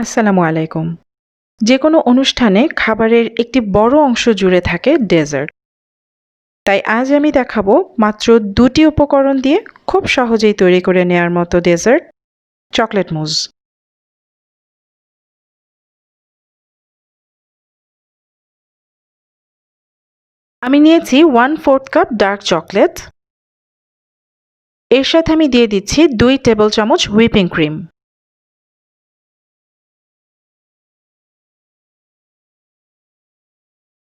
আসসালামু আলাইকুম। যেকোনো অনুষ্ঠানে খাবারের একটি বড় অংশ জুড়ে থাকে ডেজার্ট। তাই আজ আমি দেখাবো মাত্র ২টি উপকরণ দিয়ে খুব সহজেই তৈরি করে নেয়ার মতো ডেজার্ট, চকলেট মুজ। আমি নিয়েছি 1/4 কাপ ডার্ক চকলেট। এর সাথে আমি দিয়ে দিচ্ছি ২ টেবিল চামচ হুইপিং ক্রিম।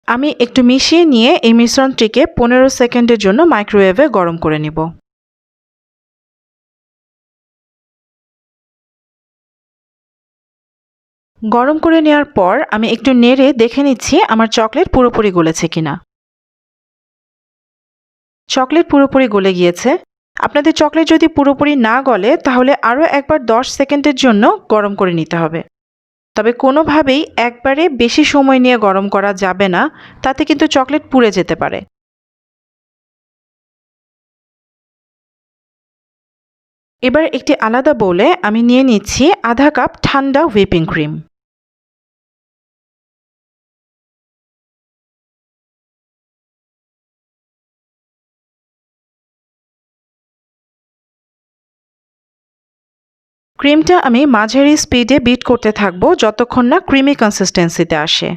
আমি একটু মিশিয়ে নিয়ে এই মিশ্রণটিকে ১৫ সেকেন্ডের জন্য মাইক্রোওয়েভে গরম করে নিব। গরম করে নেওয়ার পর আমি একটু নেড়ে দেখে নিচ্ছি আমার চকলেট পুরোপুরি গলেছে কিনা। চকলেট পুরোপুরি গলে গিয়েছে। আপনাদের চকলেট যদি পুরোপুরি না গলে তাহলে আরও একবার ১০ সেকেন্ডের জন্য গরম করে নিতে হবে। তবে কোনোভাবেই একবারে বেশি সময় নিয়ে গরম করা যাবে না, তাতে কিন্তু চকলেট পুড়ে যেতে পারে। এবার একটি আলাদা বোলে আমি নিয়ে নিচ্ছি আধা কাপ ঠান্ডা হুইপিং ক্রিম। ক্রিমটা আমি মাঝারি স্পিডে বিট করতে থাকবো যতক্ষণ না ক্রিমি কনসিস্টেন্সিতে আসে।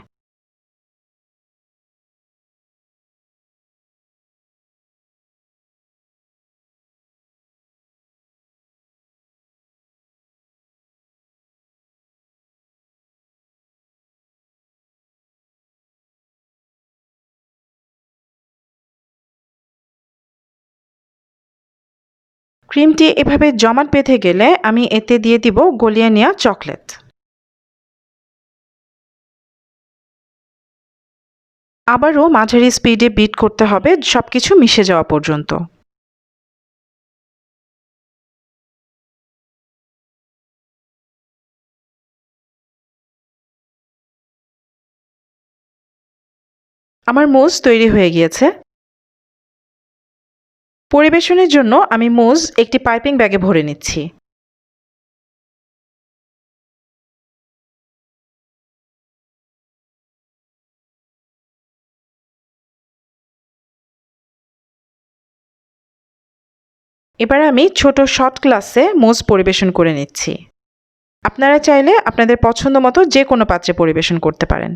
ক্রিমটি এভাবে জমাট বেঁধে গেলে আমি এতে দিয়ে দিব গলিয়ে নেওয়া চকলেট। আবারও মাঝারি স্পিডে বিট করতে হবে সবকিছু মিশে যাওয়া পর্যন্ত। আমার মুজ তৈরি হয়ে গিয়েছে। পরিবেশনের জন্য আমি মুজ একটি পাইপিং ব্যাগে ভরে নিচ্ছি। এবার আমি ছোট শট গ্লাসে মুজ পরিবেশন করে নিচ্ছি। আপনারা চাইলে আপনাদের পছন্দ মতো যে কোনো পাত্রে পরিবেশন করতে পারেন।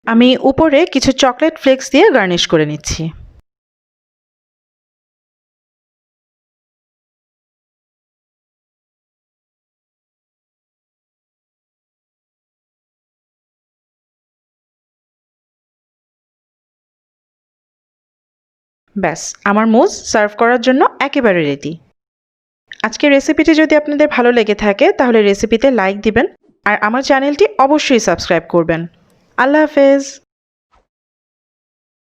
আমি উপরে কিছু চকলেট ফ্লেক্স দিয়ে গার্নিশ করে নিচ্ছি। ব্যাস, আমার মুজ সার্ভ করার জন্য একেবারে রেডি। আজকের রেসিপিটি যদি আপনাদের ভালো লেগে থাকে তাহলে রেসিপিতে লাইক দিবেন আর আমার চ্যানেলটি অবশ্যই সাবস্ক্রাইব করবেন। আল্লাহ হাফেজ।